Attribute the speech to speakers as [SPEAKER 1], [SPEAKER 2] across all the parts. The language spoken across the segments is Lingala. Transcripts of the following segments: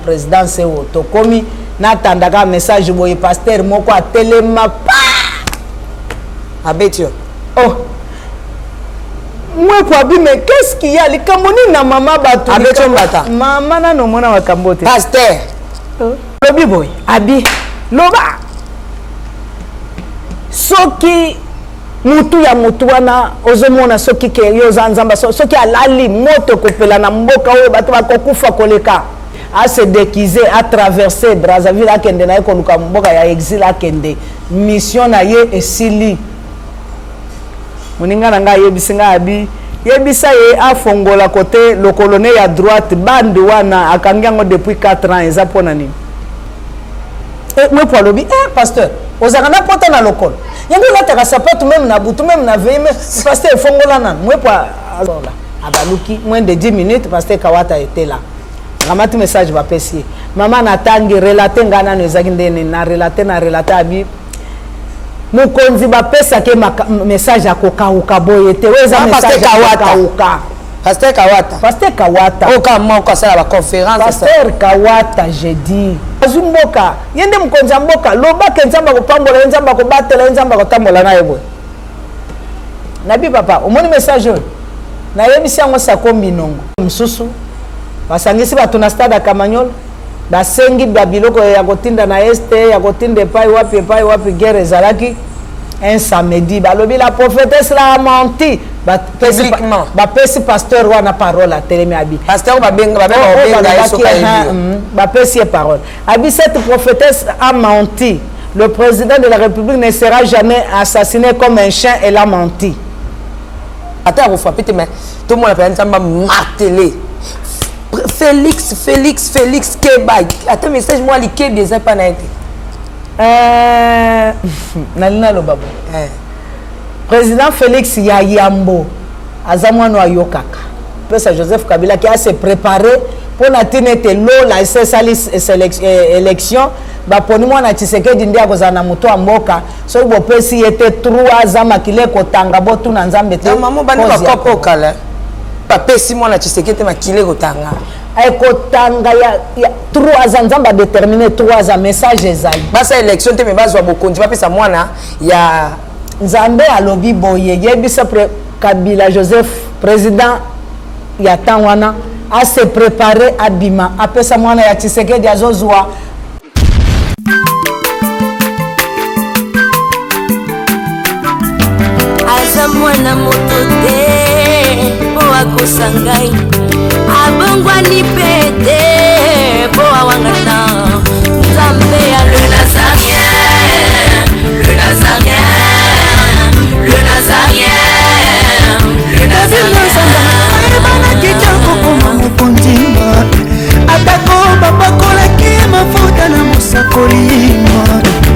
[SPEAKER 1] présidence o tokomi natandaka message boye pasteur moko atelema pa
[SPEAKER 2] abetio
[SPEAKER 1] oh moi quoi mais qu'est-ce qu'il y a les kamoni na mama bato
[SPEAKER 2] abetio mbata
[SPEAKER 1] mama na no mona wakambote
[SPEAKER 2] pasteur
[SPEAKER 1] lobi boy abi loba soki mutu ya mutu wana ozomona soki ke yo zanzamba soki alali moto kopela na mboka oyo bato bakokufa koleka a se déguiser à traverser Brazzaville akende na ekoluka mboka ya exil akende mission na ye esili moninga nanga yebisinga abi yebisa ye afongola côté le colonel ya droite bande wana akangiango depuis 4 ans eza pona nini moi pour lobi pasteur ozakana pota na lokolo yango lataka sapato même na butu même na veille pasteur fongola nan moi pour abaluki moins de 10 minutes pasteur Kawata était là ramati message va pesier maman natangi relater ngana nezaki ndene na relater abi mukonzi ba pesa ke message akokauka boye te weza message akokauka pasteur Kawata
[SPEAKER 2] oka moko sala ba conférence
[SPEAKER 1] pasteur Kawata jeudi azumboka yende mukonzi mboka loba ke nzamba ko pambola nzamba ko batela nzamba ko tambola na yebo nabi papa omoni message na yebisi yango sakombi nongo msusu basangisi bato na stade Kamanyol basengi babiloko ya kotinda na este ya kotinda pai wapi guerre ezalaki un samedi balobi la prophétesse la menti bapesi pasteur wana parole a telemi abi
[SPEAKER 2] pasteur babenga
[SPEAKER 1] bapesi parole abi cette prophétesse a menti le président de la République ne sera jamais assassiné comme un chien, elle a menti
[SPEAKER 2] attends vous frappez mais tout le monde appelle nzamba martelé Félix Keba attends message moi li Keba ça pas na été
[SPEAKER 1] nalina lo babo président Félix Yambo azamwano ayokaka pesa Joseph Kabila qui a se préparé pour na tinete lo la élection ba poni mwana Tshisekedi ndia kozana muto amboka so bo pesi était 3 ans makile ko tanga botu na nzambe te
[SPEAKER 2] maman bani ba kopo kala ba pesi mwana Tshisekedi makile ko tanga
[SPEAKER 1] ekotanga ya 3 ans nzamba déterminé 3 ans message ezali
[SPEAKER 2] basa élection te me bazwa bokonzi bapesa mwana ya
[SPEAKER 1] nzambe alobi boye yebisa Kabila Joseph président ya tangwana a se préparer abima apesa mwana ya Tshisekedi azozwa
[SPEAKER 3] aza mwana moto te po akosangai abongwani pete po awangana nzambe ya le nazarien le nazarien le nazarien le nazarien
[SPEAKER 4] ebana kitoko koma mokondima atako bapakolaki mafuta na mosakolima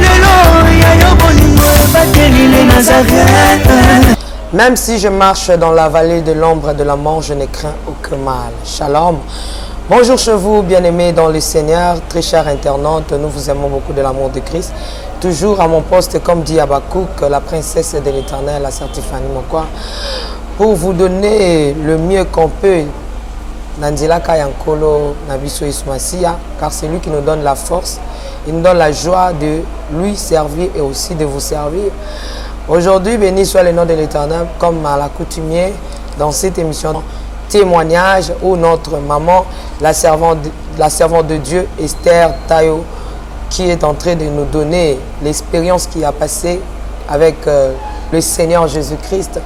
[SPEAKER 4] lelo yayo bolingo ebateli le nazarien.
[SPEAKER 2] Même si je marche dans la vallée de l'ombre de la mort, je ne crains aucun mal. Shalom. Bonjour chez vous, bien-aimés dans le Seigneur, très chers internautes, nous vous aimons beaucoup de l'amour de Christ. Toujours à mon poste, comme dit Habakkuk, la princesse de l'Éternel, la Sartifani Mokwa, pour vous donner le mieux qu'on peut, Nandila Kayankolo, Nabiso Ismasia, car c'est lui qui nous donne la force, il nous donne la joie de lui servir et aussi de vous servir. Aujourd'hui, béni soit le nom de l'Éternel, comme à l'accoutumée dans cette émission témoignage où notre maman, la servante de Dieu, Esther Tayo, qui est en train de nous donner l'expérience qu'il a passée avec le Seigneur Jésus-Christ.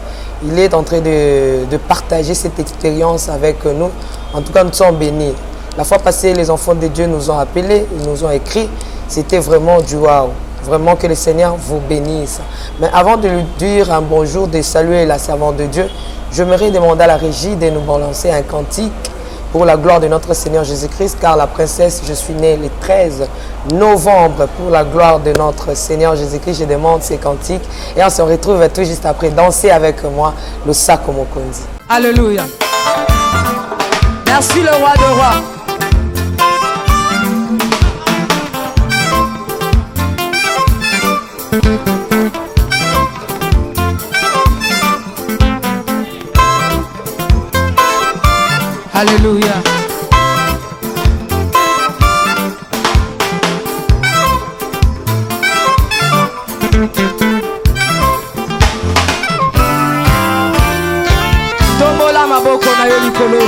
[SPEAKER 2] Il est en train de partager cette expérience avec nous. En tout cas, nous sommes bénis. La fois passée, les enfants de Dieu nous ont appelés, ils nous ont écrit. C'était vraiment du waouh. Vraiment que le Seigneur vous bénisse. Mais avant de lui dire un bonjour, de saluer la servante de Dieu, j'aimerais demander à la régie de nous balancer un cantique pour la gloire de notre Seigneur Jésus-Christ, car la princesse, je suis née le 13 novembre pour la gloire de notre Seigneur Jésus-Christ. Je demande ces cantiques et on se retrouve tout juste après. Danser avec moi le Sako Mokonzi.
[SPEAKER 4] Alléluia. Merci le roi de rois. Alléluia. na yo likolo.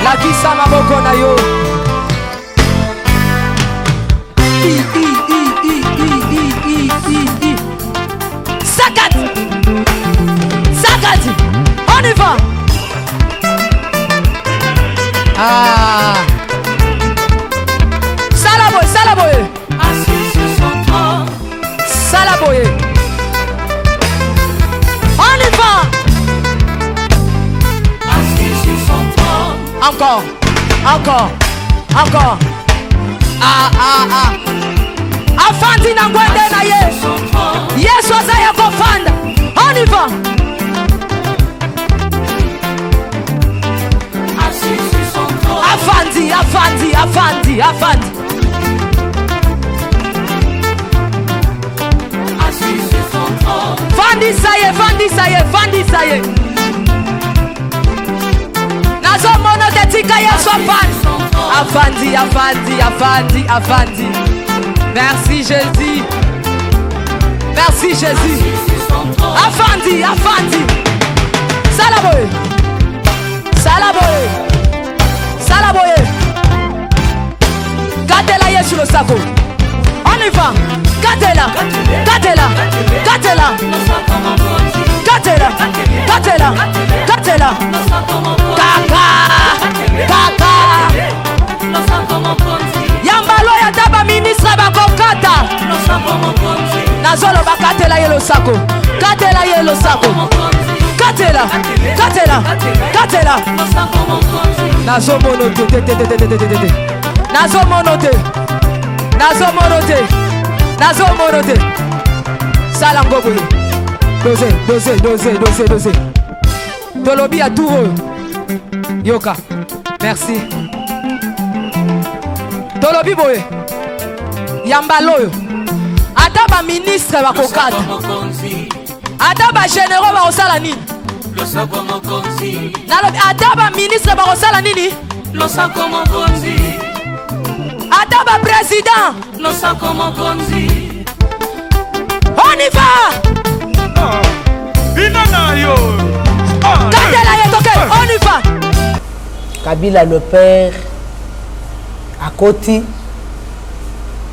[SPEAKER 4] Lakisa maboko na yo. Sakat. Sakat. On y va. Ah. Salaboye, salaboye.
[SPEAKER 3] Assis sur son trône.
[SPEAKER 4] Salaboye. On y va.
[SPEAKER 3] Assis sur son trône.
[SPEAKER 4] Encore. Encore. Encore. Ah, ah, ah. Afandi na ngwende na ye. Yesu azaya kofanda. On y va.
[SPEAKER 3] Assis sur son trône.
[SPEAKER 4] Afandi, afandi, afandi, afandi.
[SPEAKER 3] Assis sur son trône.
[SPEAKER 4] Fandi saye, fandi saye, fandi saye. Nazo mono te tika Yesu afandi. Afandi, afandi, afandi, afandi. Merci Jésus. Merci Jésus. Afandi, afandi. Salaboye. Salaboye. Salaboye. Gardez-la Yesu le sako. On y va. Gardez-la. Gardez-la. Gardez-la. Gardez-la. Gardez-la. Gardez-la. Kaka. Kaka. Yambalo ya daba ministre bakokata. Nazolo bakatela yelo sako. Katela yelo sako. Katela. Katela. Katela. Nazo monote. Nazo monote. Nazo monote. Nazo monote. Salango boye. Dosé. Tolobi à tout. Yoka. Merci. Tolobi boye. Yambaloyo. Ata ba ministre bakokata. Ata ba généraux bakosala nini? Nalobi ata ba ministre bakosala nini? Ata ba président. On y va. On y va.
[SPEAKER 1] Kabila le père à Koti.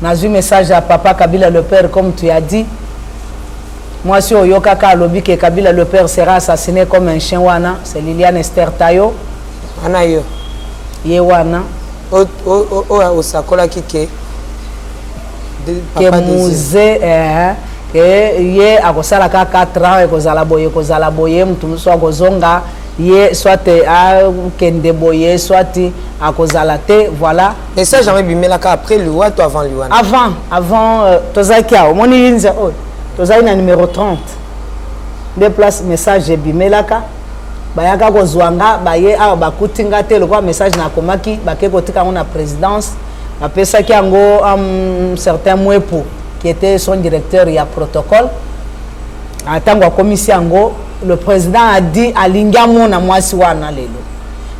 [SPEAKER 1] N'a eu message à papa Kabila le père comme tu as dit. Moi si Oyokaka lobi que Kabila le père sera assassiné comme un chien wana, c'est Liliane Esther Tayo.
[SPEAKER 2] Anayo.
[SPEAKER 1] Yewana.
[SPEAKER 2] O sakola kike.
[SPEAKER 1] Que musée que ye akosala ka 4 ans ekozala boye mutu so akozonga ye soit a kende boye soit akozala te voilà.
[SPEAKER 2] Et ça jamais bimelaka après lui ou avant lui.
[SPEAKER 1] Avant tozaki a omoni linze tozali na numéro 30 de place message bimelaka bayaka kozwanga baye a bakutinga te le message na komaki bakeko tika na présidence apesaki yango certain mwepo qui était son directeur il y a protocole en tant que commission le président a dit alingamo na mwasi wana lelo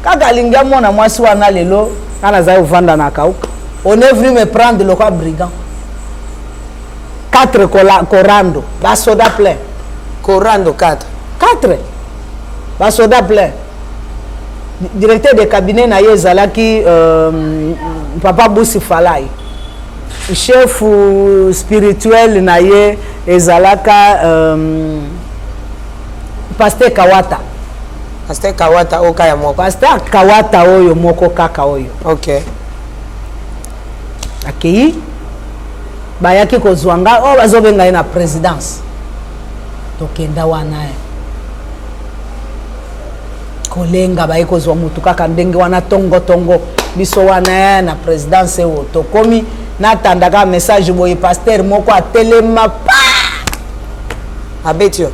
[SPEAKER 1] kaka alingamo na mwasi wana lelo kana za uvanda na kauka on est venu me prendre le quoi brigand 4 corando basoda plein
[SPEAKER 2] corando 4
[SPEAKER 1] basoda plein directeur de cabinet na yezalaki papa Boussi Falai chef spirituel na ye ezalaka pasteur Kawata okaya moko pasteur Kawata oyo moko kaka oyo
[SPEAKER 2] OK
[SPEAKER 1] akei bayaki kozwanga o bazobenga na présidence tokenda wana kolenga baye kozwa mutu kaka ndenge wana tongo biso wana na présidence o tokomi natandaka message boye pasteur moko atelema pa
[SPEAKER 2] abetio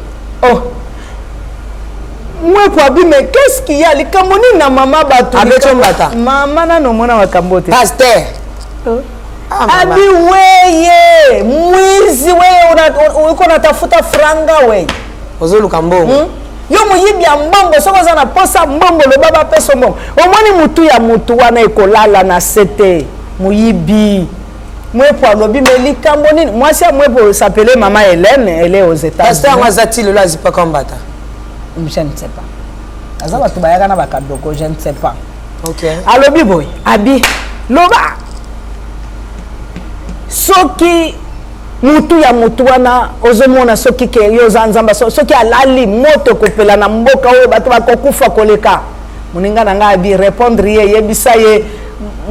[SPEAKER 1] moi pour abi mais qu'est-ce qu'il y a likambo nini na mama batu
[SPEAKER 2] abetio mbata
[SPEAKER 1] mama nano mona makambo te
[SPEAKER 2] pasteur
[SPEAKER 1] abi weye mwizi wewe uko natafuta franga wewe
[SPEAKER 2] ozoluka mbongo
[SPEAKER 1] yo moyibi ya mbongo soko za na posa mbongo le baba peso mbongo omoni mutu ya mutu wana ekolala na sete moyibi mwepo alobi melikambo nini mwasi ya mwepo s'appelait maman Hélène elle est aux États-Unis
[SPEAKER 2] pasteur Mazati le lazi pas kombata
[SPEAKER 1] je ne sais pas azaba to bayaka na bakadoko je ne sais pas.
[SPEAKER 2] OK.
[SPEAKER 1] Alobi boy abi loba soki mutu ya mutu wana ozomona soki ke yo zanzamba soki alali moto kopela na mboka oyo bato bakokufa koleka moninga na nga abi répondre ye yebisa ye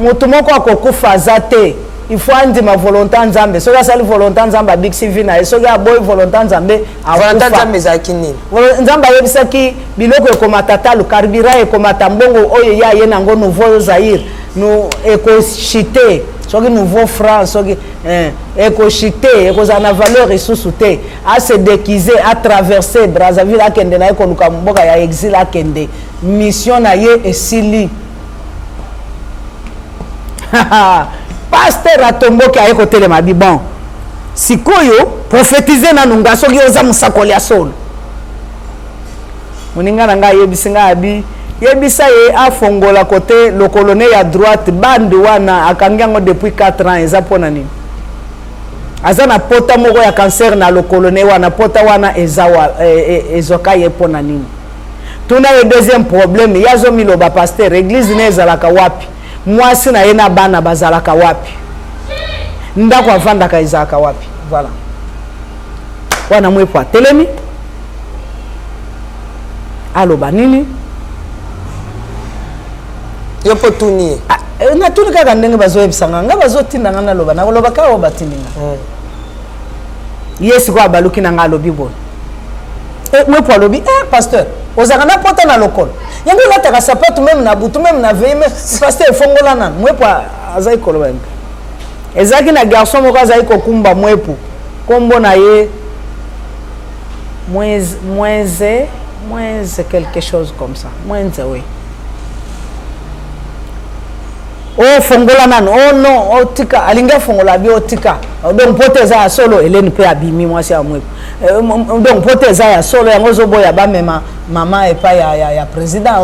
[SPEAKER 1] mutu moko akokufa zate il faut andima volonté nzambe soki asali volonté nzambe abiksi vi na ye soki aboyi volonté nzambe
[SPEAKER 2] volonté nzambe ezalaki nini
[SPEAKER 1] nzambe ayebisaki biloko ekomata talo carburant ekomata mbongo oyo ya ye nango nouveau Zaïre nous éco-chité soki nouveau franc soki éco-chité ekozala na valeur lisusu te a se déguiser a traverser Brazzaville akende na ye koluka mboka ya exil akende mission na ye esili pasteur atomboki aye kotelema bi bon sikoyo prophétiser na nunga soki oza musakoli ya solo moninga na ngai yebisi ngai abi yebisa ye afongola côté le colonel ya droite bande wana akangi yango depuis 4 ans eza pona nini aza na pota moko ya cancer na le colonel wana pota wana ezoka ye pona nini tuna ye deuxième problème yazo miloba pasteur église ne ezalaka wapi mwasi na ye na bana bazalaka wapi ndako avandaka ezalaka wapi voilà wana mwepo atelemi aloba nini
[SPEAKER 2] yo po tuni
[SPEAKER 1] na tuni kaka ndenge bazoyebisanga nga bazotinda nga naloba nakoloba kaka obatindinga ye sikoyo abaluki na nga alobi boye mwepo alobi pasteur ozalaka na pota na lokolo yango elataka sapatu meme na butu meme na vei pasteur efongola nanu mwepo azali koloba mpe ezalaki na garçon moko azali kokumba mwepo kombo na ye moins quelque chose comme ça moins oui oh fongola nanu oh non oh tika alinga fongola bi oh tika donc pote za ya solo Hélène pe abimi mwasi ya mwepo donc pote za ya solo yango zoboya ba mema mama epa ya président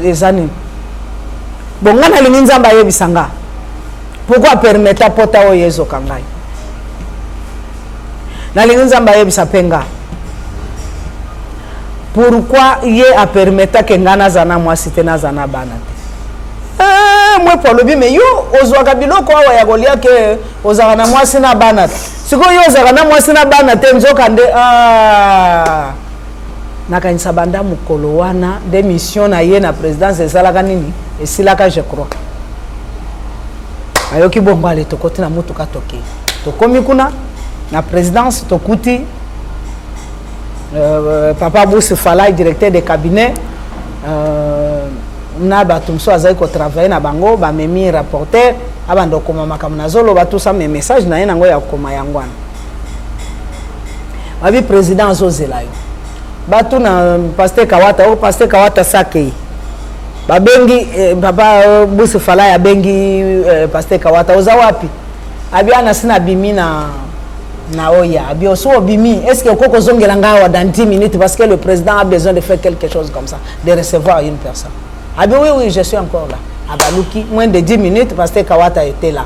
[SPEAKER 1] ezani bon ngana lingi nzamba yebisanga pourquoi permettre pota o yezo kangai na lingi nzamba yebisa penga pourquoi ye a permettre que ngana zana mwasi te na zana bana te mwepo alobi me yo ozwaka biloko awa ya kolia ke ozaka na mwasi na bana te sikoyo yo ozaka na mwasi na bana te nzoka nde nakanisa banda mokolo wana de mission na ye na présidence esalaka nini esilaka je crois ayoki bongo ale tokoti na mutuka toke tokomi kuna na présidence tokuti papa Bousse Falai directeur de cabinet na bato mosusu azali kotravaille na bango bamemi rapporteur abanda kokoma makambo nazoloba tusa me message na ye nango ya kokoma yango wana babi président azozela yo bato na pasteur Kawata o pasteur Kawata sakei babengi papa Bousse Falai abengi pasteur Kawata oza wapi abi ana sina bimi na oya abi oso bimi est-ce que koko zongela ngawa dans 10 minutes parce que le président a besoin de faire quelque chose comme ça de recevoir une personne abi oui je suis encore là abaluki moins de 10 minutes parce que Kawata était là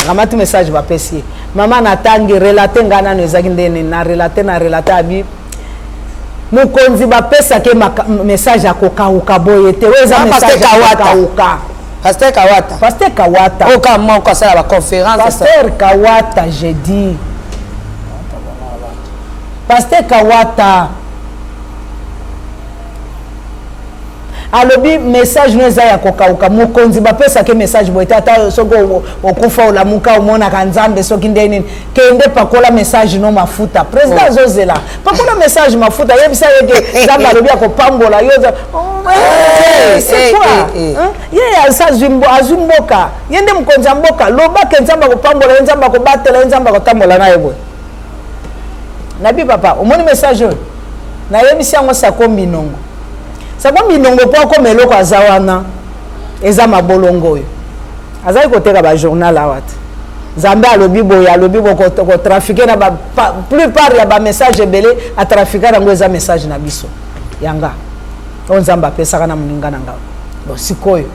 [SPEAKER 1] ramati message va pesi maman natangi relater ngana nezaki ndene na relater abi mukonzi ba pesa ke message akokauka boye te weza message akokauka
[SPEAKER 2] pasteur Kawata oka moko sala ba conférence
[SPEAKER 1] pasteur Kawata j'ai dit pasteur Kawata alobi message no eza ya kokauka mukonzi bapesa ke message boye tata soko okufa olamuka omona kanzambe soki ndeni kende pakola message no mafuta président zozela pakola message mafuta yebisa yeke zamba alobi akopambola yoza c'est quoi ye azumboka yende mukonzi mboka loba ke nzamba kopambola nzamba kobatela nzamba kotambola na yebo nabi papa omoni message na yebisa ngo sakombi nongo sakombi nongo po ko meloko azawana eza mabolongo oyo azali koteka ba journal awat Zambe alobi boye alobi ko trafiquer na ba plupart ya ba message ebele a trafiquer ngo eza message na biso yanga onzamba pesa kana muninga nanga bo sikoyo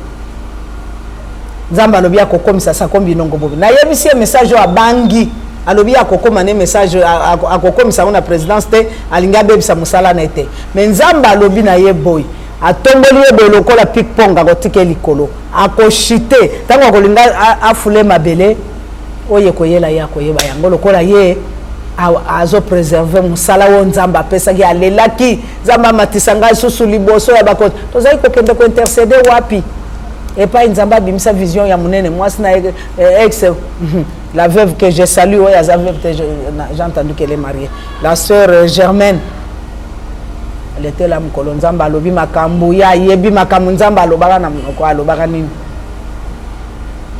[SPEAKER 1] Nzamba alobi akokomisa sakombi nongo bobe na yebisi message wa bangi alobi akokoma ne message akokomisa na présidence te alinga bebisa musala na ete mais Nzamba alobi na ye boy atomboli ye lokola pic-pong akotike likolo akoshite ntango akolinga afule mabele oyo koyela ye akoyeba yango lokola ye azo préserver mosala wo nzambe apesaki alelaki nzambe amatisa ngai susu liboso ya bakoto tozali kokende kointercede wapi epai nzambe abimisa vision ya monene mwasi na ex la veuve que je salue oyo aza veuve j'ai entendu qu'elle est mariée la sœur Germaine elle était là mokolo nzambe alobi makambo ya yebi makambo nzambe alobaka na monoko alobaka nini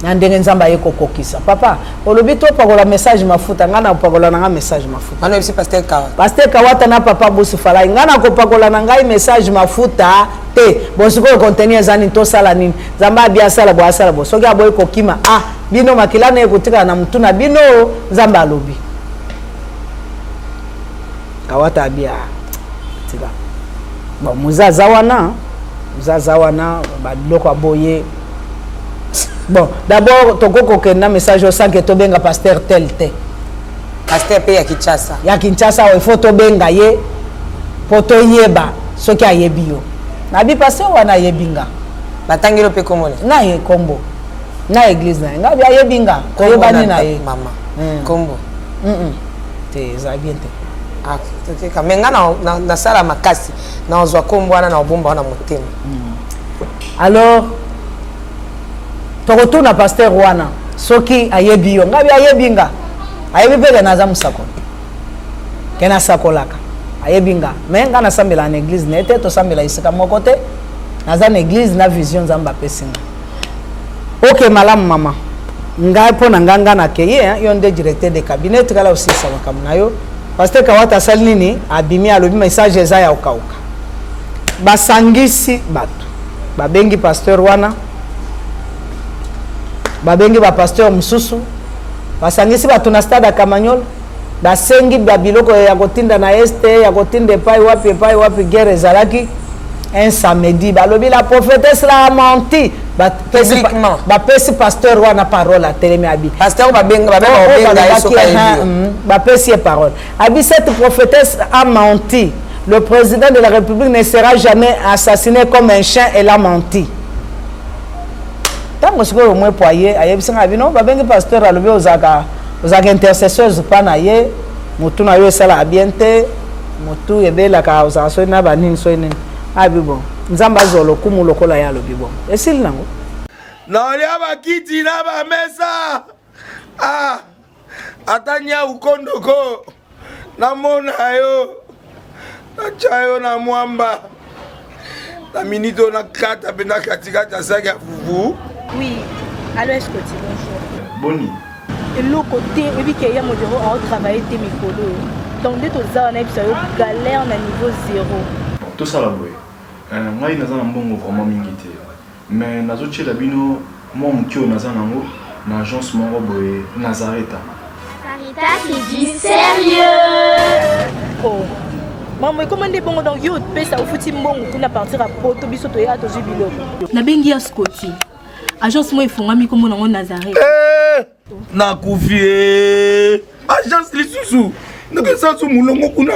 [SPEAKER 1] na ndenge nzambe ayekokokisa papa olobi to pakola message mafuta ngana pakola na nga message mafuta
[SPEAKER 2] Mano epsi
[SPEAKER 1] Pasteur Kawata na papa Bosu Falai ngana ko pakola na ngai message mafuta te bosiko contenir zani to sala nini nzambe bia sala bo asala bo soki aboy kokima bino makila na ekutika na mutuna bino nzambe alobi Kawata bia tika bon muzaza wana badloko aboye. Bon, d'abord, toko kenda message au sang que to benga pasteur tel te.
[SPEAKER 2] Pasteur pe ya Kinshasa.
[SPEAKER 1] Ya Kinshasa il faut to benga ye poto yeba soki ayebi yo. Na bi pasteur wana yebinga.
[SPEAKER 2] Batangiro pe komone.
[SPEAKER 1] Na ye kombo. Na église na nga bi ayebinga. Ko yebani na ye
[SPEAKER 2] mama. Kombo.
[SPEAKER 1] Te za bien te.
[SPEAKER 2] Te ka menga na sala makasi. Na ozwa kombo wana na obomba wana motema.
[SPEAKER 1] Alors tokotuna pasteur wana soki ayebi yo ngabi ayebinga ayebi pele naza musako kena sakolaka ayebinga mais nga na sambela na église na ete to sambela isika moko te naza na église na vision nzamba pesinga OK malamu mama ngai po na nganga na keye yo nde directeur de cabinet kala usisa makamna yo pasteur Kawata salini abimi alobi message eza ya okauka basangisi batu babengi pasteur wana babengi ba pasteur mususu basangisi batu na stade Kamanyol basengi babiloko ya kotinda na este ya kotinda pai wapi guerre ezalaki un samedi balobi la prophétesse la menti bapesi pasteur wana parole a telemi abi
[SPEAKER 2] pasteur babenga esoka
[SPEAKER 1] bapesi ye parole abi cette prophétesse a menti le président de la République ne sera jamais assassiné comme un chien, elle a menti. Tant que je suis poyé, je pasteur alobi ozaka intercesseurs pana ye mutu na yo sala abiente mutu ebela ka ozaka so na banini so nini abi bon nzamba zolo kumu lokola ya lobi bon esil nango
[SPEAKER 5] na ya bakiti na ba mesa atanya ukondoko na mona yo Chayo na mwamba la minito na kata bena katikata saki fufu.
[SPEAKER 6] Oui, allô Escoti, bonjour.
[SPEAKER 5] Boni.
[SPEAKER 6] Et l'autre côté, et puis qu'il y a mon bureau à travailler tes micros. Donc dès que tu as un galère na niveau 0.
[SPEAKER 7] Tout ça là boy. Moi il n'a pas bon vraiment mingité. Mais nazo tche la bino moi mkio naza nango na agence moro boy Nazareta.
[SPEAKER 8] Sarita c'est du sérieux.
[SPEAKER 6] Oh. Maman, comment est bon donc yo pesa au fouti mbongo kuna partir à poto biso to ya to jibilo.
[SPEAKER 9] Na bengi ya Scotty. Agence moi ifungami comme na Nazareth.
[SPEAKER 5] Na kufie. Agence lisusu. Naka sa su mulongo kuna.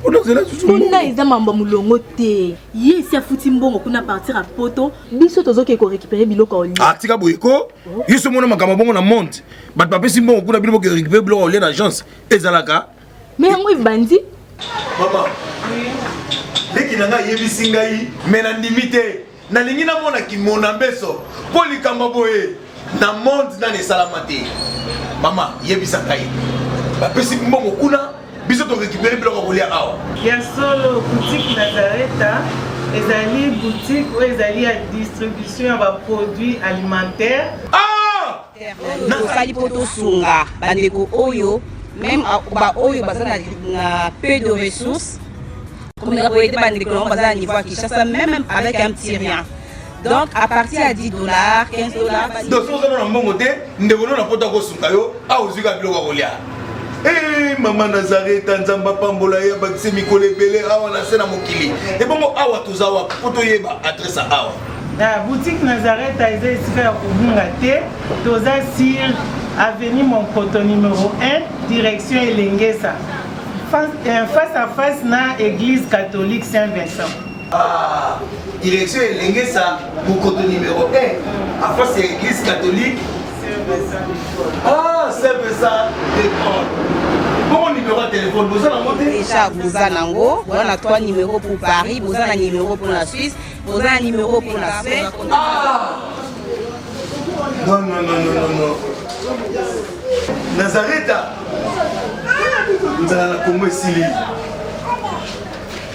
[SPEAKER 5] Pour cela susu.
[SPEAKER 9] Kuna eza mamba mulongo te. Ye si afuti mbongo kuna partir à poto biso tozo ke ko récupérer biloko oli.
[SPEAKER 5] Tika boyeko. Yeso mona makamba bongo na monte. Bat papesi mbongo kuna biloko ke récupérer biloko oli na agence. Ezalaka.
[SPEAKER 9] Mais yango bandi.
[SPEAKER 5] Maman, dès qu'il a yebisi ngai, mais na limité, na lingi na mona ki mona beso, poli kamba boye, na monde na ne salamate. Maman, yebisa ngai. Ba pesi mbongo kuna, biso to récupérer biloko kolia awa.
[SPEAKER 10] Ya solo boutique Nazareta, ezali boutique ou ezali à distribution de produits alimentaires.
[SPEAKER 4] Na sali poto sunga, bandeko oyo. Même ba oyo baza na peu de ressources comme la boîte de l'école baza niveau à Kinshasa même avec un petit rien. Donc à partir à $10, $15.
[SPEAKER 5] Donc si on a un bon côté, nous devons na pota ko sungayo a ozika biloko kolia. Maman Nazareth nzamba pambola ya bakise mikole belé awa na sena mokili. Et bongo awa tozawa poto yeba adresse awa.
[SPEAKER 10] La boutique Nazareth a été ici à Kubungate, toza sur avenue Monkoto numéro 1, direction Elengesa. Face à face na église catholique Saint-Vincent.
[SPEAKER 5] Ah, direction Lengesa, Mokoto numéro 1. Après, c'est l'église catholique. Ah, c'est ça, l'école. Bon numéro de téléphone, vous avez monté
[SPEAKER 4] déjà, vous avez on a 3 numéros pour Paris, vous avez un numéro pour la Suisse, vous avez un numéro pour la Suède.
[SPEAKER 5] Ah! Non, non, non, non, non, non. Nazareth, nous allons la Congo ici.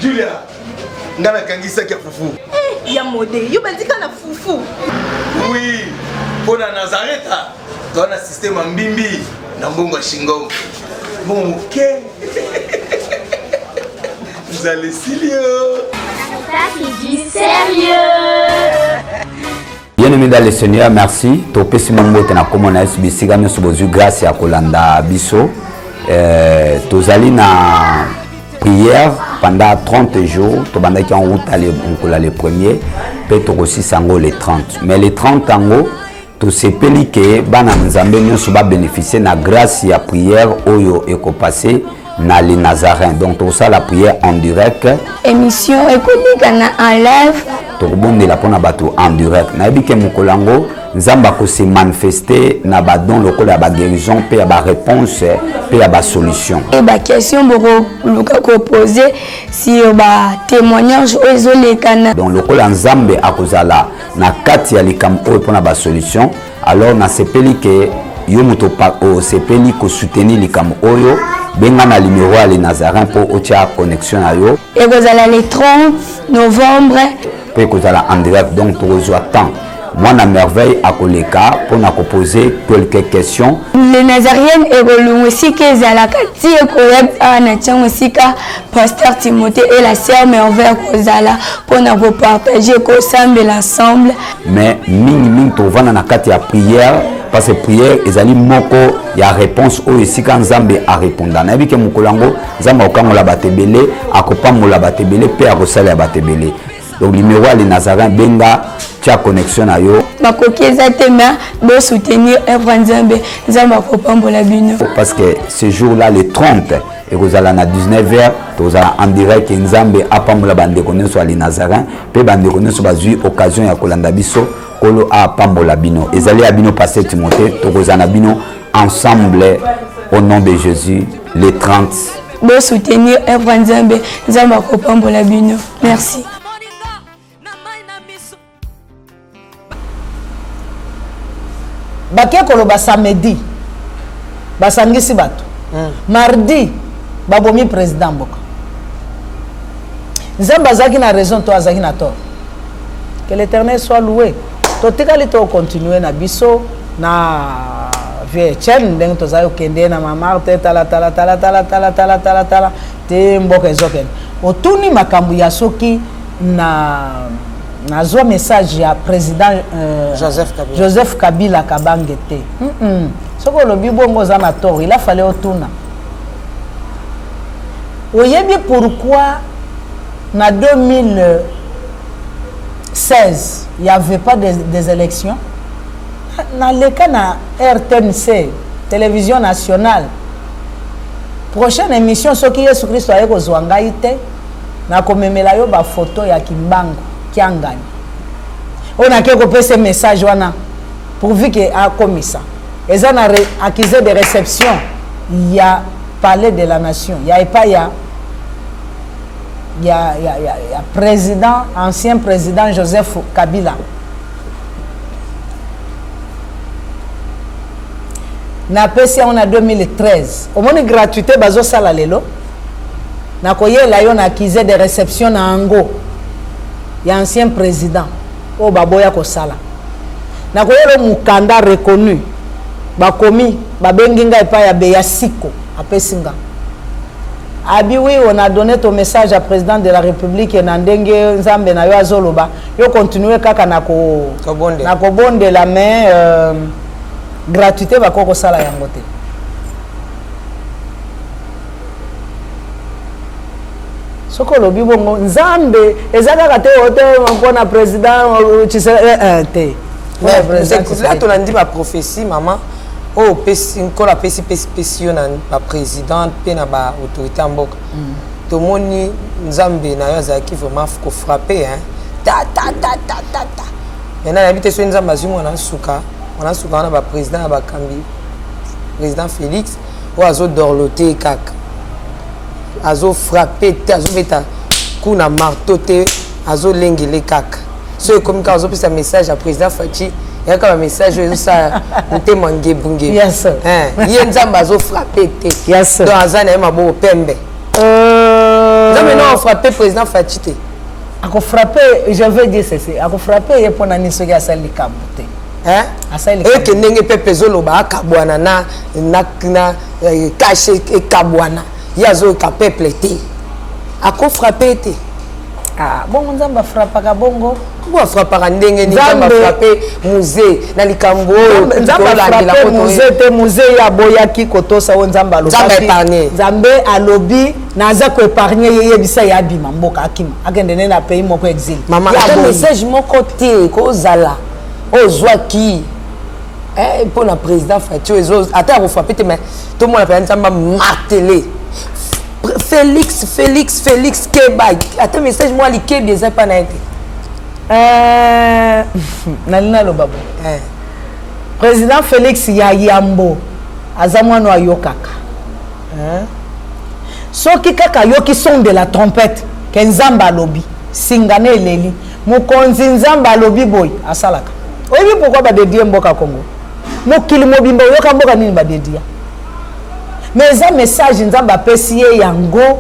[SPEAKER 5] Julia, nous allons la Kangisa qui a foufou.
[SPEAKER 9] Il y a modé, il y a un foufou.
[SPEAKER 5] Oui, pour la Nazareth, tu as un système en bimbi, dans Bongo Shingo. Bon, ok. Vous allez sérieux.
[SPEAKER 8] C'est du sérieux.
[SPEAKER 11] Bien-aimés dans le Seigneur, merci. Topé Simon Motena Komona Bisiga nous sommes grâce à Kolanda Bisso. Tozali na prière pendant 30 jours. Tobanda qui en route aller les premiers, peut aussi sango les 30. Mais les 30 ango to sepeli ke bana nzambe nyonso ba bénéficier na grâce ya prière oyo eko passer na les Nazaréens. Donc tout ça la prière en direct.
[SPEAKER 12] Émission économique en live.
[SPEAKER 11] Tokobondela pona bato en direct. Na ebike mukolango nzamba ko se manifester na ba don lokola ba guérison pe ya ba réponse pe ya ba solution.
[SPEAKER 12] Et ba question boko luka ko poser si ba témoignage ozo le kana.
[SPEAKER 11] Donc lokola nzambe akozala na kati ya likam oyo pona ba solution, alors na sepeli ke yo moto pa o sepeli ko soutenir likam oyo benga na numéro à les Nazaréens pour otia connexion à yo.
[SPEAKER 12] Et vous allez le 30 novembre.
[SPEAKER 11] Puis vous allez en direct, donc tu reçois temps. Moi, na merveille à Koleka pour nous poser quelques questions.
[SPEAKER 12] Les Nazaréens et aussi que la kati et correct à Nathan aussi ka pasteur Timothée et la sœur merveille Kozala pour nous partager ensemble l'ensemble.
[SPEAKER 11] Mais ming to vana na kati ya prière parce que prière ezali moko ya réponse o ici quand Nzambe a répondre. Na bi ke mukolango Nzamba okangola batebele akopamola batebele pe akosala ya batebele. Donc numéro les Nazaréens benga tia connexion à yo.
[SPEAKER 12] Bakokeza tema do soutenir Nzambe Nzamba kopambola bino.
[SPEAKER 11] Parce que ce jour-là le 30 et vous allez à 19h, vous allez en direct Nzambe apambola bande connaît sur les Nazaréens, pe bande connaît sur bazu occasion ya kolanda biso kolo apambola bino. Ezali abino passer Timothée, tokozana bino ensemble au nom de Jésus les 30.
[SPEAKER 12] Do soutenir Nzambe Nzamba kopambola bino. Merci.
[SPEAKER 1] Baké koloba samedi basangisi bato mardi babomi président mboka Nzambe azaki na raison to azaki na tort. Que l'Éternel soit loué. To tikali to continuer na biso na vie chen ndenge to zayo kende na mama te tala te mboka ezoken otuni makambu ya soki na zo message ya président Joseph Kabila Kabangete. Soko lobi bongo za na tort, il a fallu otuna. Oyebi pourquoi na 2016 il n'y avait pas des élections? Dans le cas na RTNC, télévision nationale, prochaine émission soki Yesu Christo ayeko zwanga ite na komemela yo ba photo ya Kimbangu kiangani. On a quelques ce message wana pourvu que a commis ça. Et ça a accusé de réception. Il y a palais de la nation. Il y a pas il y a président, ancien président Joseph Kabila. Na PCA on a 2013. Au moins gratuité bazo sala lelo. Na koye la yon accusé de réception na Ango. Il y a ancien président au baboya ko sala. Na koye le mukanda reconnu. Bakomi babenginga epa ya beya siko apesinga. Abi oui, on a donné ton message à président de la République et Nandenge Nzambe na yo azoloba. Yo continuer kaka na ko bonde la main gratuité ba ko sala yango te. Soko lobi bongo Nzambe ezaka kate hotel mpona président te.
[SPEAKER 2] Là tu as dit ma prophétie maman. Oh, encore la PCPCO na président pe na ba autorité en mboka. tomoni nzambe na yo azalaki vraiment ko frapper hein ta maintenant habite so nzambe azumo na suka na ba président ya bakambi président Félix ou azo dorloter kaka azo frapper te azo beta kuna marteau te azo lengele kaka so comme quand azo pesa message à président Fachi il y a un message ça nte mangé bungé
[SPEAKER 1] yes
[SPEAKER 2] hein il nzamba azo frapper te
[SPEAKER 1] yes
[SPEAKER 2] donc azana ema bo pembe non mais non frapper président Fachi te
[SPEAKER 1] ako frapper je veux dire ceci ako frapper ye pona ni soki asali kabote
[SPEAKER 2] hein et que ndenge pepe zoloba akabwana na caché et kabwana yazo ka peuple te ako frapper te
[SPEAKER 1] ah bongo nzamba frappaka bongo
[SPEAKER 2] bo frappaka ndenge ni nzamba frapper musée na likambo
[SPEAKER 1] nzamba frapper musée te musée ya boyaki kotosa o nzamba
[SPEAKER 2] lobaki
[SPEAKER 1] nzambe alobi naza ko épargner yeye bisa ya bima mboka akima akende na pays moko exil
[SPEAKER 2] mama ya message moko te ko zala ozwaki pour le président Fachi attends on frapper mais tout le monde a nzamba martelé Félix Keba attends message moi li Keba ça pas na été
[SPEAKER 1] nalina lo babo président Félix ya yambo azamwano ayokaka soki kaka yoki son de la trompette ke nzamba lobi singane eleli mukonzi nzamba lobi boy asalaka oyebi pourquoi ba dédier mboka Congo mokili mobimba yoka mboka nini ba dédier mais un message nzamba pesiye yango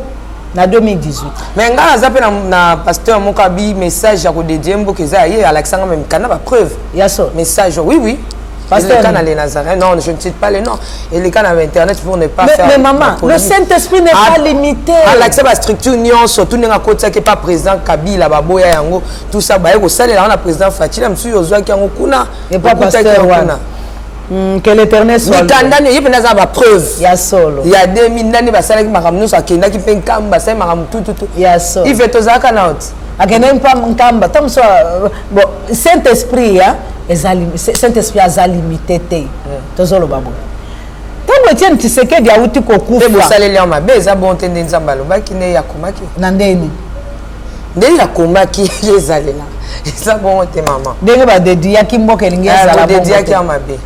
[SPEAKER 1] na 2018
[SPEAKER 2] mais nga azape na pasteur Mokabi message ya ko dédier mboka eza ye Alexandre même kana ba preuve
[SPEAKER 1] yaso
[SPEAKER 2] message oui pasteur kana les Nazareth non je ne cite pas les noms et les kana internet pour ne pas faire
[SPEAKER 1] mais maman le Saint-Esprit n'est pas limité
[SPEAKER 2] Alexandre ba structure union surtout nga kotsa ke pas président Kabila baboya yango tout ça ba ko salela na président Fachi na msu yozwa ki yango kuna
[SPEAKER 1] et pas pasteur wana que l'éternel soit
[SPEAKER 2] mikandani yepe naza ba preuve
[SPEAKER 1] ya solo
[SPEAKER 2] ya 2000 nani basalaki makamnu sa kenda ki penkamba sai makam tout
[SPEAKER 1] ya solo
[SPEAKER 2] il fait tozaka na out
[SPEAKER 1] akene mpa nkamba tam so bon Saint-Esprit ya Saint-Esprit a limité te tozolo babo tango Etienne Tshisekedi ya uti kokufa
[SPEAKER 2] te bosaleli ya mabe eza bon te nzamba lobaki ne ya komaki
[SPEAKER 1] na ndeni
[SPEAKER 2] ndeni ya komaki yezalela eza bon te mama
[SPEAKER 1] ndenge ba dédier ki mboka elingi ezala bon
[SPEAKER 2] dédier ki ya mabe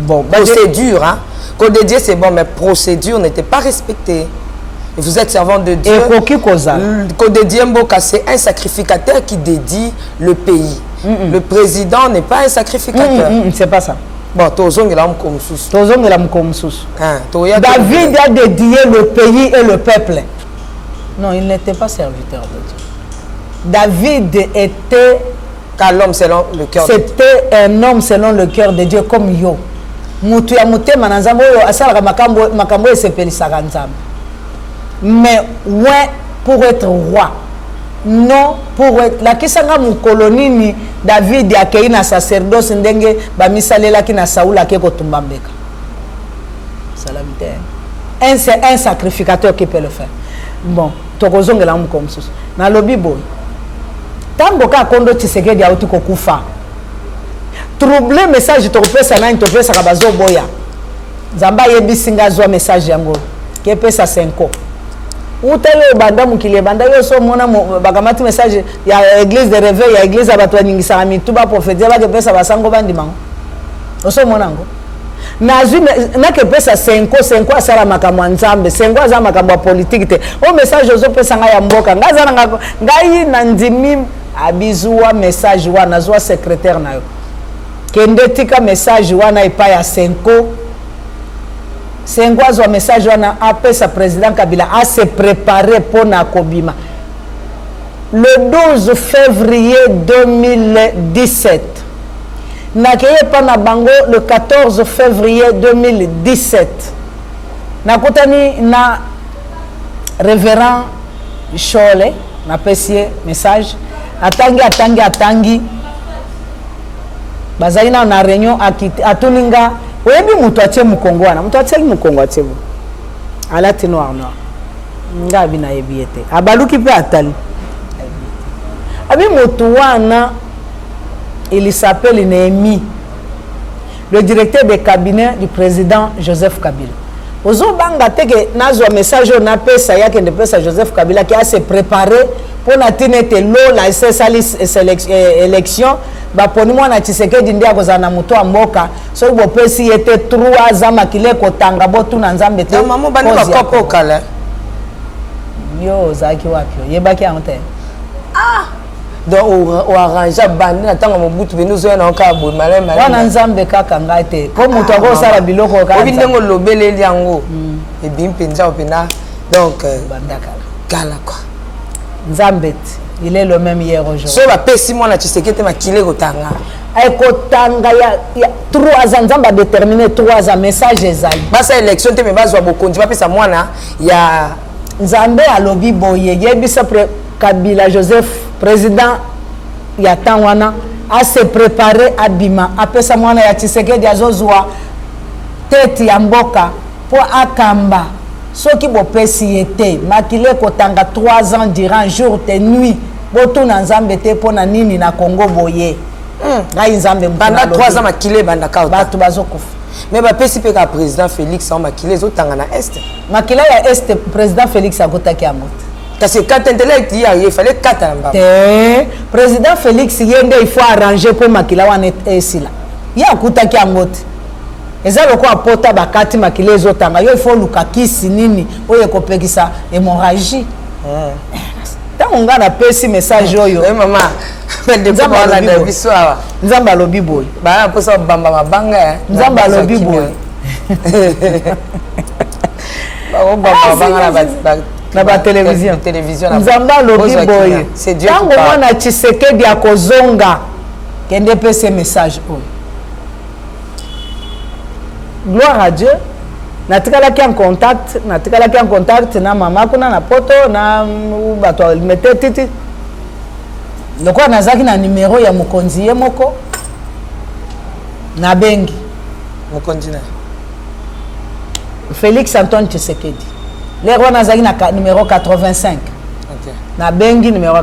[SPEAKER 1] bon
[SPEAKER 2] procédure hein qu'on dédier c'est bon mais procédure n'était pas respectée. Et vous êtes servant de Dieu. Qu'on dédier mboka c'est un sacrificateur qui dédie le pays. Le président n'est pas un sacrificateur.
[SPEAKER 1] C'est pas ça.
[SPEAKER 2] Bon, tozongela mkomsusu.
[SPEAKER 1] Tozongela mkomsusu.
[SPEAKER 2] David
[SPEAKER 1] a dédié le pays et le peuple. Non, il n'était pas serviteur de Dieu. David était
[SPEAKER 2] l'homme selon le cœur.
[SPEAKER 1] C'était un homme selon le cœur de Dieu comme yo. Mutu ya mutema na nzambo yo asala makambo esepelisaka nzambe. Mais ouais pour être roi. Non pour être la kisanga mukolonini David akei na sacerdoce ndenge bamisalela ki na Saoul akeko tumbambeka. Salamité. C'est un sacrificateur qui peut le faire. Bon, tokozongela mu comme ça. Na lobi boy. Tango ka kondo Tshisekedi ya uti kokufa. Trouble message to pesa na to pesa kabazo boya. Zamba yebisinga zwa message yango. Ke pesa 5 ans. Utele banda mukile banda yo so mona bakamati message ya église de réveil ya église abatwa ningisa mituba prophétie ba ke pesa basango bandimango. Oso mona ngo. Na ke pesa 5 ans asala makambo nzambe 5 ans za makambo politique te. O message ozo pesa nga ya mboka ngaza ngai na ndimi abizuwa message wana zwa secrétaire na yo. Kende tika message wana epa ya 5 ans. 5 ans zwa message wana apesa président Kabila a se préparer pour na kobima. Le 12 février 2017. Nakeye pa na bango le 14 février 2017. Nakotani na révérend Chole na pesie message atangi bazaina na réunion atuninga oyebi mutu atie mukongo wana mutu atie mukongo atie bo alati noir nga bina yebiete abaluki pe atali abi mutu wana il s'appelle Néhémie, le directeur de cabinet du président Joseph Kabila. ozobanga teke nazwa message on apesa yake nde pesa Joseph Kabila qui a se préparer pour na tinete lo la élection ba poni mwana Tshisekedi ndi akoza na muto amboka so bo pesi yete 3 ans makile ko tanga botu na nzambe te
[SPEAKER 2] maman bani ba kopo kala
[SPEAKER 1] yo zaki wapi yebaki ante
[SPEAKER 2] donc o arrange bandi na tanga mobutu bino zo na ka bo malem
[SPEAKER 1] wana nzambe kaka ngate ko muto akosala biloko ka
[SPEAKER 2] obi ndengo lobeleli yango e bimpenza opena donc
[SPEAKER 1] bandaka
[SPEAKER 2] kala quoi
[SPEAKER 1] nzambe il est le même hier aujourd'hui
[SPEAKER 2] so ba pesi mwana Tshisekedi makile kotanga
[SPEAKER 1] ay kotanga ya 3 ans nzamba déterminer 3 ans message ezali
[SPEAKER 2] basa élection te me bazwa bokonzi ba pesa mwana ya
[SPEAKER 1] nzambe alobi boye yebisa Kabila Joseph président ya tangwana a se préparer abima apesa mwana ya Tshisekedi azozwa tete ya mboka po akamba soki bopesi ete makile kotanga 3 ans durant jour et nuit botuna nzambe te pona nini na Congo boye ngai nzambe
[SPEAKER 2] banda 3 ans makile banda ka
[SPEAKER 1] batu bazokufa
[SPEAKER 2] mais ba pesi pe ka président Félix en makile zotanga na est
[SPEAKER 1] makile ya est président Félix akotaki amote
[SPEAKER 2] parce que quand intellect il fallait 4 ans
[SPEAKER 1] te président Félix yende il faut arranger pour makila wana esila ya akutaki amote eza loko apota bakati makile ezotanga yo il faut luka kisi nini oyo kopekisa hémorragie tango nga na pesi message oyo
[SPEAKER 2] mama
[SPEAKER 1] nzamba alobi boy
[SPEAKER 2] ba posa bamba mabanga
[SPEAKER 1] nzamba alobi boy
[SPEAKER 2] ba bamba banga
[SPEAKER 1] na ba télévision nzamba alobi boy tango mwana Tshisekedi akozonga kende pese message oyo gloire à Dieu natikalaki en contact na mama kuna na poto na bato mete titi loko nazaki na numéro ya mokonzi ye moko na bengi
[SPEAKER 2] mokonzi na
[SPEAKER 1] Félix Antoine Tshisekedi lero nazaki na numéro 85 na bengi numéro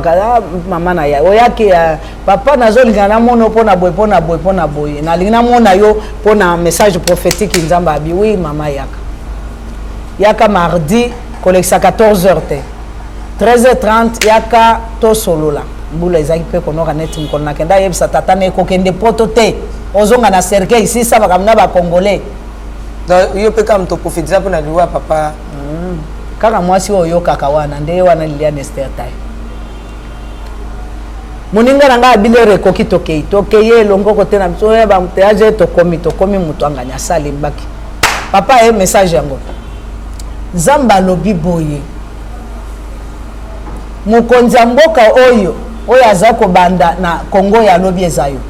[SPEAKER 1] mama na ya oyaki papa nazolinga na mono pona boy na linga mona yo pona message prophétique nzamba abi oui mama yaka mardi koleksa 14h te 13h30 yaka to solola mbula ezaki pe konoka net mkonna kenda yebisa tata ne kokende poto te ozonga na cercueil ici ça bakamna ba congolais
[SPEAKER 2] donc yo pe kam to prophétiser pona liwa papa
[SPEAKER 1] kaka mwasi oyo kaka wana nde wana Liliane Esther tai moninga nanga abilere koki tokeye longo kote na biso ya ba mteaje tokomi mutu anganya sali mbaki papa e message yango Nzamba lobi boye mokonzi ya mboka oyo aza kobanda na Congo ya lobi ezayo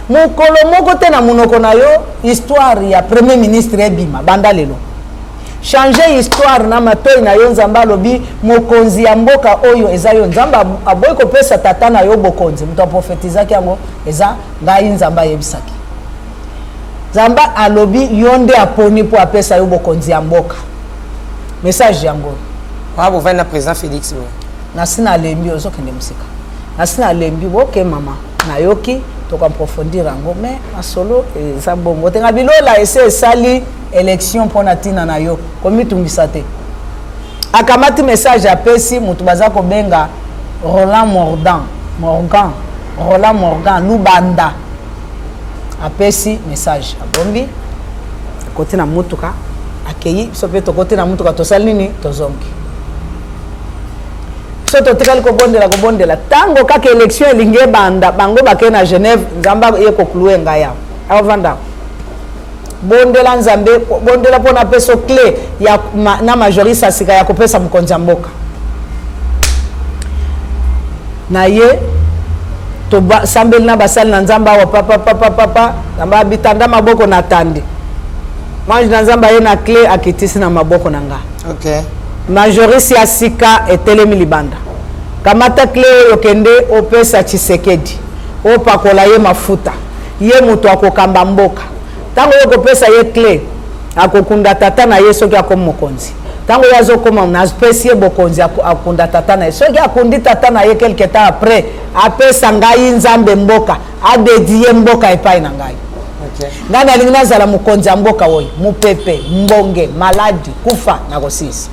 [SPEAKER 1] mokolo moko te na munoko na yo histoire ya premier ministre ebima banda lelo changer histoire na matoi na yo Nzamba lobi mokonzi ya mboka oyo ezayo Nzamba aboy ko pesa tata na yo bokonzi muto prophétisaki yango eza ngai Nzamba yebisaki Nzamba alobi yonde aponi po apesa yo bokonzi ya mboka message yango
[SPEAKER 2] wabo vana président Félix
[SPEAKER 1] nasina lembi ozokende musika nasina lembi boke mama na yoki to approfondir yango mais asolo eza bongo tenga bilola ese sali élection pour natina na yo komi tungisa te akamati message apesi mutu baza ko benga Roland Morgan Lubanda apesi message abombi côté na mutuka akeyi so pe to côté na mutuka to sali nini to zongi so to tikali ko bondela tango kaka élection elinge banda bango bake na Genève Nzamba ye ko kluwe ngaya avanda bondela Nzambe bondela pona peso clé ya na majorité sika ya kopesa mkonza mboka na ye to sambeli na basali na Nzamba wa papa Nzamba bitanda maboko na tandi manji na Nzamba ye na clé akitisi na maboko na nga
[SPEAKER 2] okay
[SPEAKER 1] majorité ya sika etelemi libanda kamata clé oyo kende opesa Tshisekedi opakola ye mafuta ye mutu akokamba mboka tango yo kopesa ye clé akokunda tata na ye soki akomi mokonzi tango yo azokoma na pesi ye bokonzi akunda tata na ye soki akundi tata na ye quelque temps après apesa ngai Nzambe mboka adedie mboka epai na ngai nga nalingi nazala mokonzi ya mboka oyo mupepe mbonge maladi kufa nakosisa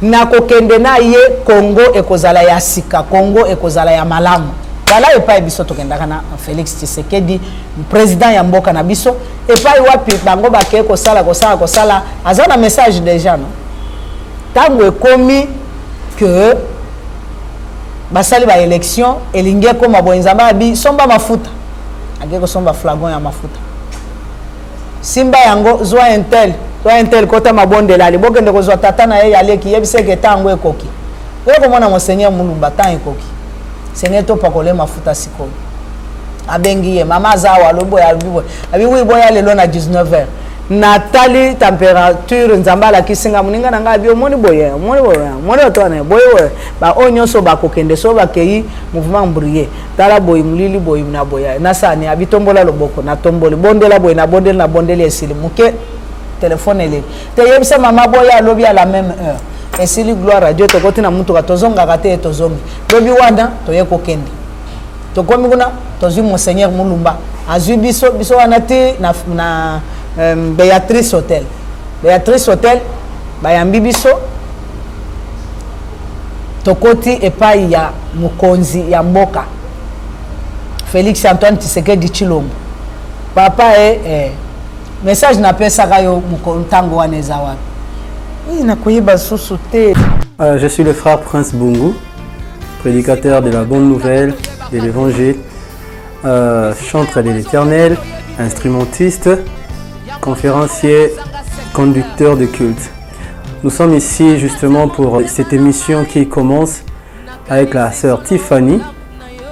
[SPEAKER 1] nakokende na ye Congo ekozala ya sika Congo ekozala ya malamu wala epai biso tokendaka na Félix Tshisekedi président ya mboka na biso epai wapi bango bakeye kosala aza na message déjà no tango ekomi que basali ba élection elingi ekoma boye nzambe abi somba mafuta ake kosomba flagon ya mafuta simba yango zwa intel kota mabondela ali bokende kozwa tata na ye yaleki yebiseke tango ekoki oyo komona monseigneur Mulumba tan ekoki seigneur to pakole mafuta siko abengi ye mama zawa lobo ya bibo abi wi boya lelo na 19h natali température nzambala kisinga muninga nanga abi omoni boye moni otone boye ba onyoso bakokende so bakei mouvement briller tala boye mulili boye na boya nasani abi tombola loboko na tomboli bondela boye na bondeli esili muke téléphone ele te yebisa mama boya lobi à la même heure esili gloire à Dieu to kotina mutu ka tozonga kate tozongi lobi wana to yeko kende to komi kuna tozi monseigneur Mulumba azui biso wana te na Béatrice Hotel bayambi biso tokoti epai ya mukonzi ya mboka Félix Antoine Tshisekedi Tshilombo papa message na pesa kayo mukontango waneza wapi inakuiba susu te.
[SPEAKER 13] Je suis le frère Prince Bungu, prédicateur de la bonne nouvelle de l'évangile, chantre de l'Éternel, instrumentiste, conférencier, conducteur de culte. Nous sommes ici justement pour cette émission qui commence avec la sœur Tiffany,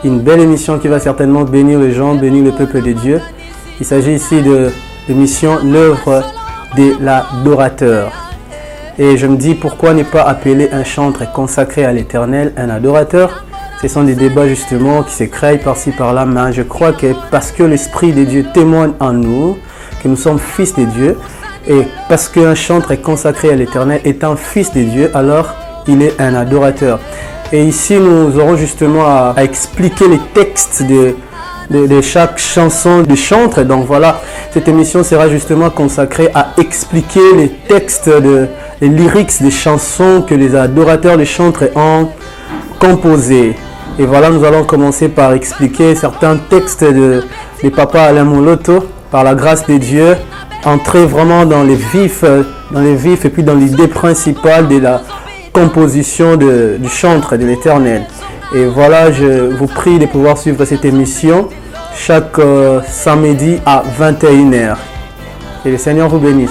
[SPEAKER 13] une belle émission qui va certainement bénir les gens, bénir le peuple de Dieu. Il s'agit ici de l'émission L'œuvre de l'adorateur. Et je me dis pourquoi ne pas appeler un chantre consacré à l'Éternel un adorateur. Ce sont des débats justement qui se créent par-ci par-là, mais je crois que parce que l'Esprit de Dieu témoigne en nous, que nous sommes fils de Dieu, et parce qu'un chantre est consacré à l'Éternel étant fils de Dieu, alors il est un adorateur. Et ici nous aurons justement à expliquer les textes de chaque chanson de chantre. Donc voilà, cette émission sera justement consacrée à expliquer les textes, les lyrics des chansons que les adorateurs, les chantres ont composés. Et voilà, nous allons commencer par expliquer certains textes de Papa Alain Moloto, par la grâce de Dieu, entrer vraiment dans les vifs et puis dans l'idée principale de la composition du chantre de l'Éternel. Et voilà, je vous prie de pouvoir suivre cette émission chaque samedi à 21h. Que le Seigneur vous bénisse.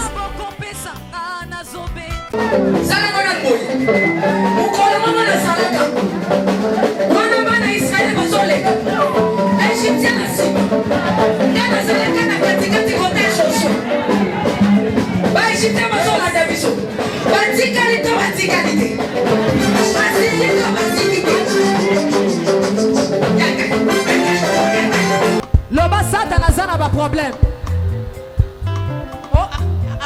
[SPEAKER 14] Problème. Oh,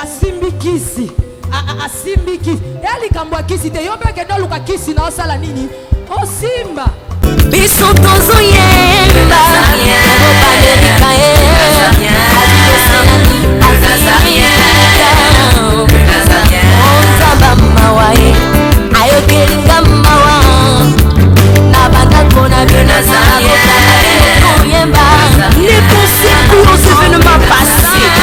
[SPEAKER 14] asimbi kisi. Asimbi kisi. Yali kambwa kisi te yobe ke no luka kisi na osala nini? Oh simba. Biso tozo yenda. Obalelika